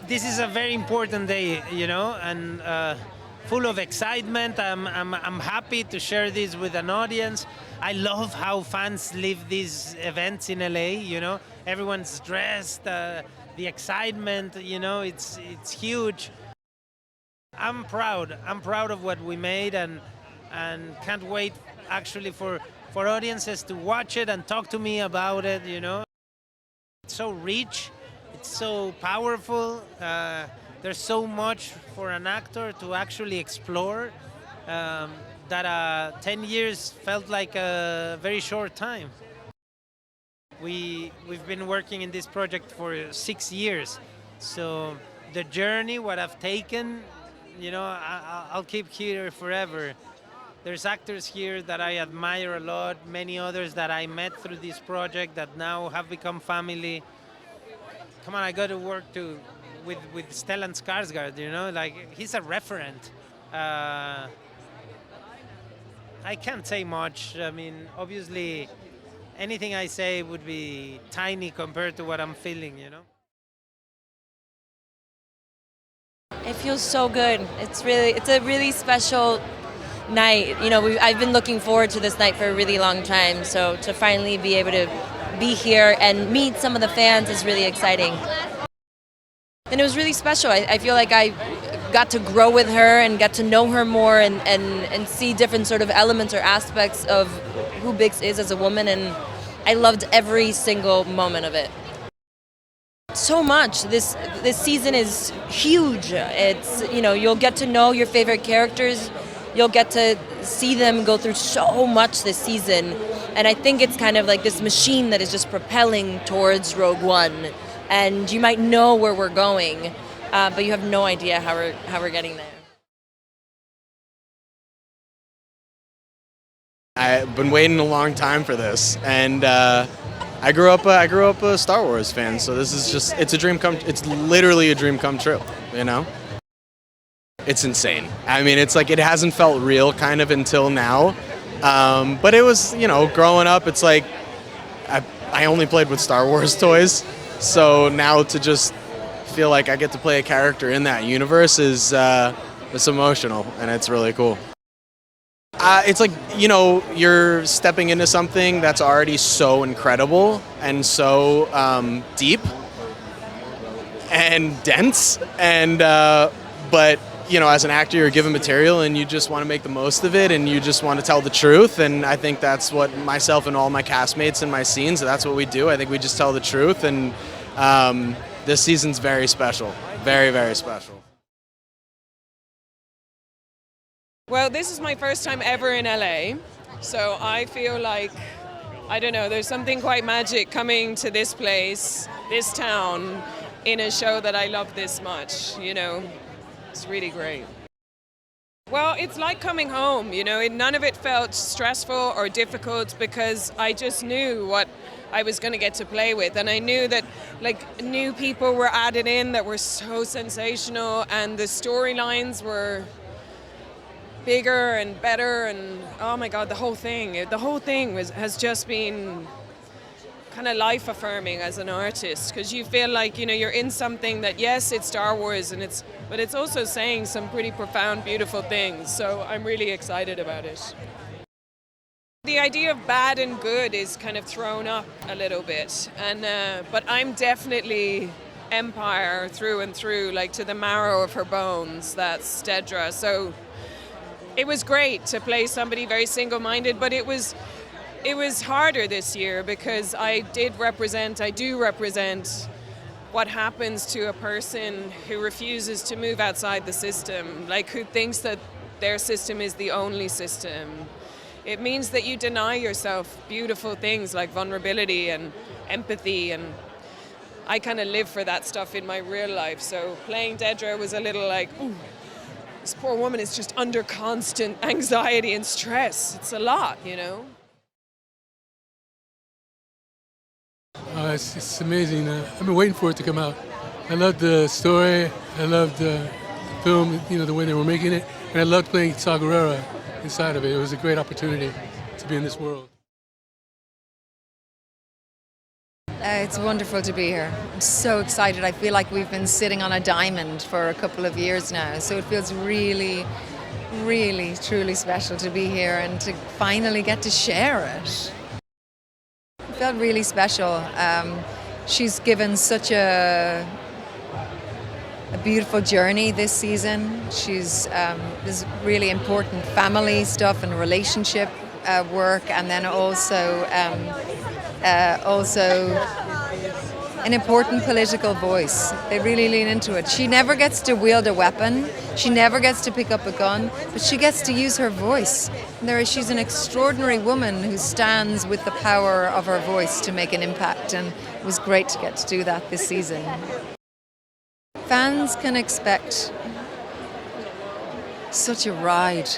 This is a very important day, and full of excitement. I'm happy to share this with an audience. I love how fans live these events in LA. Everyone's dressed. The excitement, it's huge. I'm proud. I'm proud of what we made, and can't wait actually for audiences to watch it and talk to me about it. It's so rich. It's so powerful. There's so much for an actor to actually explore that 10 years felt like a very short time. We've been working in this project for 6 years. So the journey, what I've taken, I'll keep here forever. There's actors here that I admire a lot, many others that I met through this project that now have become family. Come on, I got to work with Stellan Skarsgård, like he's a referent. I can't say much. I mean, obviously, anything I say would be tiny compared to what I'm feeling, It feels so good. It's a really special night. I've been looking forward to this night for a really long time. So to finally be able to be here and meet some of the fans is really exciting. And it was really special. I feel like I got to grow with her and get to know her more and see different sort of elements or aspects of who Bix is as a woman, and I loved every single moment of it. So much. This season is huge. It's, you'll get to know your favorite characters. You'll get to see them go through so much this season. And I think it's kind of like this machine that is just propelling towards Rogue One. And you might know where we're going, but you have no idea how we're getting there. I've been waiting a long time for this, and I grew up a Star Wars fan, so this is it's a dream it's literally a dream come true, It's insane. I mean, it's like it hasn't felt real kind of until now, but it was, growing up, it's like I only played with Star Wars toys, so now to just feel like I get to play a character in that universe is it's emotional, and it's really cool. It's like, you're stepping into something that's already so incredible and so deep and dense, and but as an actor, you're given material and you just want to make the most of it, and you just want to tell the truth. And I think that's what myself and all my castmates in my scenes, that's what we do. I think we just tell the truth, and this season's very special, very, very special. Well, this is my first time ever in LA, so I feel like, I don't know, there's something quite magic coming to this place, this town, in a show that I love this much, It's really great. Well, it's like coming home, none of it felt stressful or difficult because I just knew what I was going to get to play with, and I knew that new people were added in that were so sensational, and the storylines were bigger and better, and oh my God, the whole thing has just been kind of life affirming as an artist, because you feel like you're in something that, yes, it's Star Wars, but it's also saying some pretty profound, beautiful things. So I'm really excited about it. The idea of bad and good is kind of thrown up a little bit, and but I'm definitely Empire through and through, like to the marrow of her bones. That's Deedra. So it was great to play somebody very single-minded, but it was harder this year because I do represent what happens to a person who refuses to move outside the system, like who thinks that their system is the only system. It means that you deny yourself beautiful things like vulnerability and empathy, and I kind of live for that stuff in my real life. So playing Deedra was a little like, ooh, this poor woman is just under constant anxiety and stress. It's a lot, It's amazing. I've been waiting for it to come out. I loved the story. I loved the film, the way they were making it. And I loved playing Gerrera inside of it. It was a great opportunity to be in this world. It's wonderful to be here. I'm so excited. I feel like we've been sitting on a diamond for a couple of years now. So it feels really, really, truly special to be here and to finally get to share it. It felt really special. She's given such a beautiful journey this season. There's really important family stuff and relationship work, and then also an important political voice. They really lean into it. She never gets to wield a weapon. She never gets to pick up a gun, but she gets to use her voice. She's an extraordinary woman who stands with the power of her voice to make an impact, and it was great to get to do that this season. Fans can expect such a ride.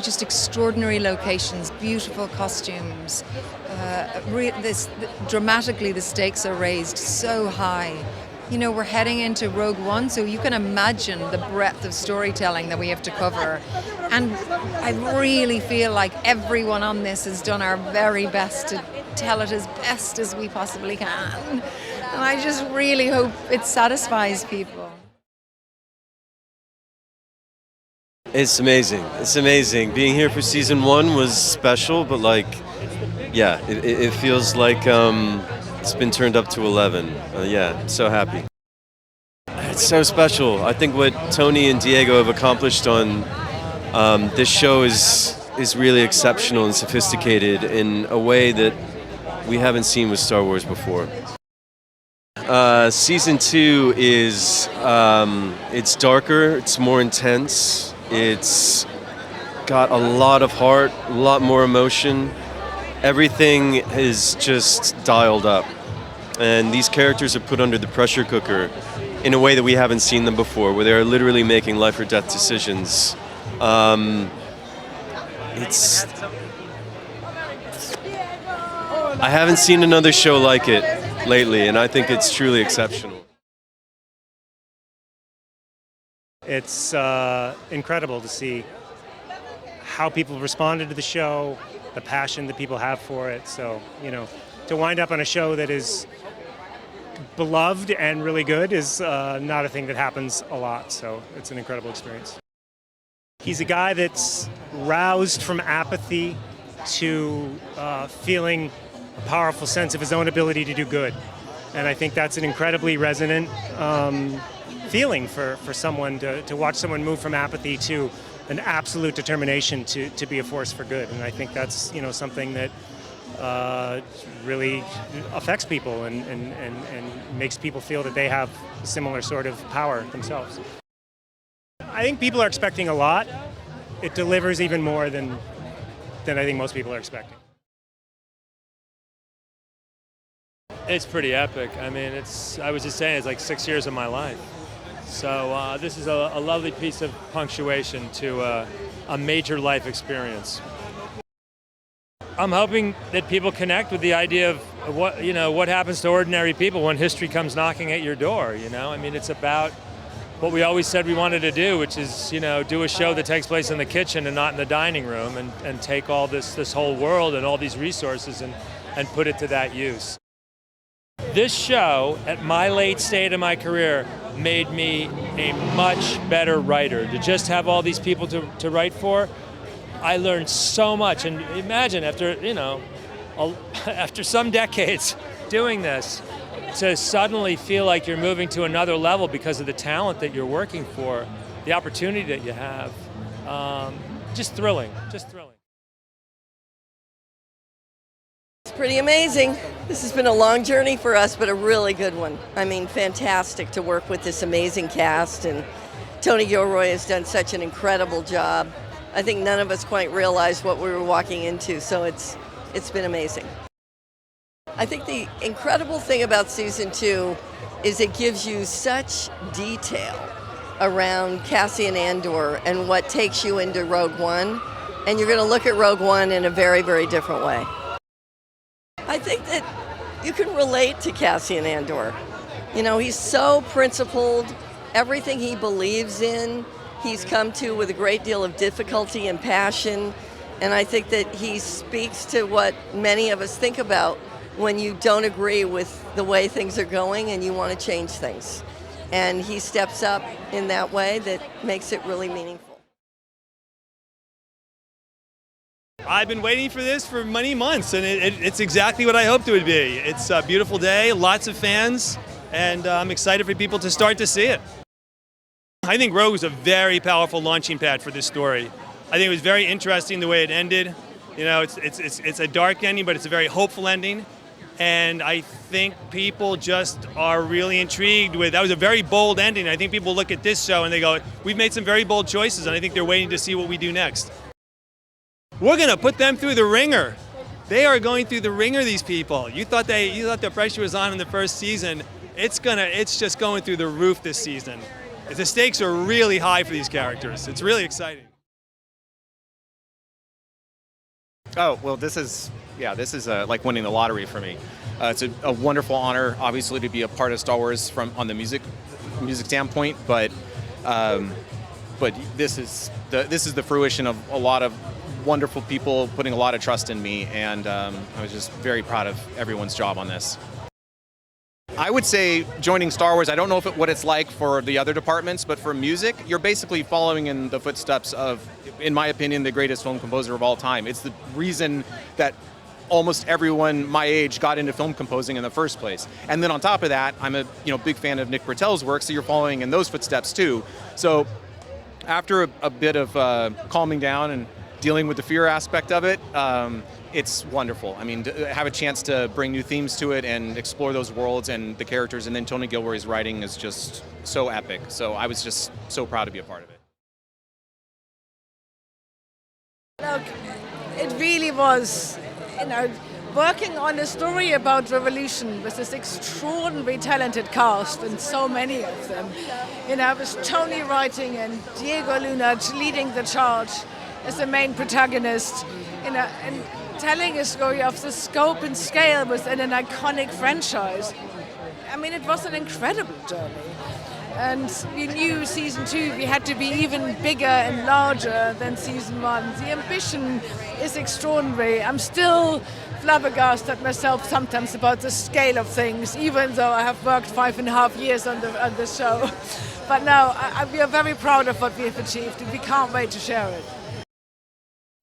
Just extraordinary locations, beautiful costumes. Dramatically, the stakes are raised so high. We're heading into Rogue One, so you can imagine the breadth of storytelling that we have to cover. And I really feel like everyone on this has done our very best to tell it as best as we possibly can. And I just really hope it satisfies people. It's amazing. It's amazing. Being here for season 1 was special, but it feels like it's been turned up to 11. I'm so happy. It's so special. I think what Tony and Diego have accomplished on this show is really exceptional and sophisticated in a way that we haven't seen with Star Wars before. Season 2 is it's darker, it's more intense. It's got a lot of heart, a lot more emotion. Everything is just dialed up. And these characters are put under the pressure cooker in a way that we haven't seen them before, where they're literally making life or death decisions. I haven't seen another show like it lately, and I think it's truly exceptional. It's incredible to see how people responded to the show, the passion that people have for it. So, to wind up on a show that is beloved and really good is not a thing that happens a lot. So it's an incredible experience. He's a guy that's roused from apathy to feeling a powerful sense of his own ability to do good. And I think that's an incredibly resonant feeling for someone to watch someone move from apathy to an absolute determination to be a force for good. And I think that's something that really affects people and makes people feel that they have a similar sort of power themselves. I think people are expecting a lot. It delivers even more than I think most people are expecting. It's pretty epic. I mean, I was just saying, it's like 6 years of my life. So this is a lovely piece of punctuation to a major life experience. I'm hoping that people connect with the idea of what happens to ordinary people when history comes knocking at your door. I mean, it's about what we always said we wanted to do, which is do a show that takes place in the kitchen and not in the dining room, and take all this whole world and all these resources and put it to that use. This show, at my late stage of my career, made me a much better writer. To just have all these people to write for, I learned so much. And imagine after some decades doing this, to suddenly feel like you're moving to another level because of the talent that you're working for, the opportunity that you have, just thrilling. It's pretty amazing. This has been a long journey for us, but a really good one. I mean, fantastic to work with this amazing cast, and Tony Gilroy has done such an incredible job. I think none of us quite realized what we were walking into, so it's been amazing. I think the incredible thing about season 2 is it gives you such detail around Cassian Andor and what takes you into Rogue One, and you're going to look at Rogue One in a very, very different way. I think that you can relate to Cassian Andor. He's so principled. Everything he believes in, he's come to with a great deal of difficulty and passion. And I think that he speaks to what many of us think about when you don't agree with the way things are going and you want to change things. And he steps up in that way that makes it really meaningful. I've been waiting for this for many months, and it's exactly what I hoped it would be. It's a beautiful day, lots of fans, and I'm excited for people to start to see it. I think Rogue was a very powerful launching pad for this story. I think it was very interesting the way it ended. You know, it's a dark ending, but it's a very hopeful ending. And I think people just are really intrigued with, that was a very bold ending. I think people look at this show and they go, we've made some very bold choices, and I think they're waiting to see what we do next. We're gonna put them through the ringer. They are going through the ringer, these people. You thought the pressure was on in the first season. It's just going through the roof this season. The stakes are really high for these characters. It's really exciting. Oh, well, this is like winning the lottery for me. It's a wonderful honor, obviously, to be a part of Star Wars on the music standpoint, but this is the fruition of a lot of wonderful people putting a lot of trust in me, and I was just very proud of everyone's job on this. I would say joining Star Wars, I don't know what it's like for the other departments, but for music, you're basically following in the footsteps of, in my opinion, the greatest film composer of all time. It's the reason that almost everyone my age got into film composing in the first place. And then on top of that, I'm a big fan of Nick Britell's work, so you're following in those footsteps too. So after a bit of calming down and dealing with the fear aspect of it, it's wonderful. I mean, to have a chance to bring new themes to it and explore those worlds and the characters, and then Tony Gilroy's writing is just so epic. So I was just so proud to be a part of it. Look, it really was, working on a story about revolution with this extraordinarily talented cast, and so many of them. It was Tony writing and Diego Luna leading the charge as the main protagonist, and telling a story of the scope and scale within an iconic franchise. I mean, it was an incredible journey. And we knew season 2 we had to be even bigger and larger than season 1. The ambition is extraordinary. I'm still flabbergasted myself sometimes about the scale of things, even though I have worked 5.5 years on the show. But now we are very proud of what we have achieved, and we can't wait to share it.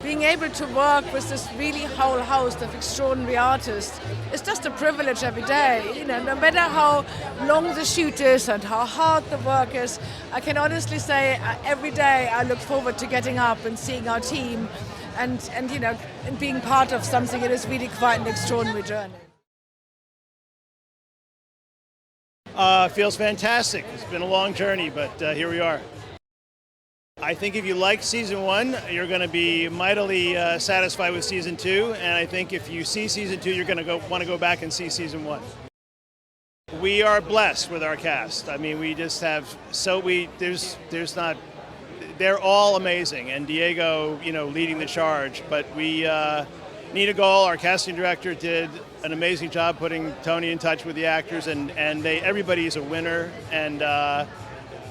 Being able to work with this really whole host of extraordinary artists is just a privilege every day. No matter how long the shoot is and how hard the work is, I can honestly say every day I look forward to getting up and seeing our team and being part of something. It is really quite an extraordinary journey. Feels fantastic. It's been a long journey, but here we are. I think if you liked season 1, you're going to be mightily satisfied with season 2, and I think if you see season 2, you're going to want to go back and see season 1. We are blessed with our cast. I mean, we just have they're all amazing, and Diego, leading the charge. But Nina Gall, our casting director, did an amazing job putting Tony in touch with the actors, and everybody is a winner, and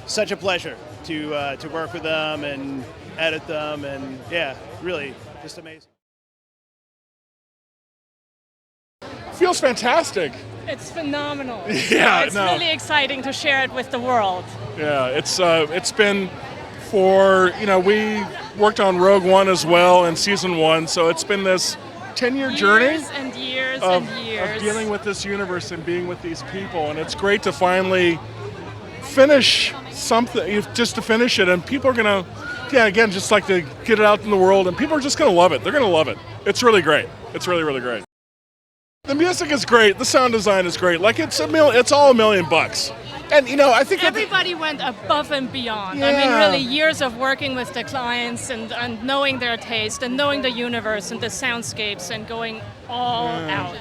such a pleasure to work with them and edit them, and yeah, really just amazing. Feels fantastic. It's phenomenal. Yeah, it's really exciting to share it with the world. Yeah, it's been we worked on Rogue One as well in season 1, so it's been this 10-year journey years of dealing with this universe and being with these people, and it's great to finally finish something, just to finish it, and people are gonna, again, just like to get it out in the world, and people are just gonna love it. They're gonna love it. It's really great. It's really, really great. The music is great. The sound design is great. Like it's all $1 million. And I think everybody went above and beyond. Yeah. I mean, really years of working with the clients and knowing their taste and knowing the universe and the soundscapes and going all out.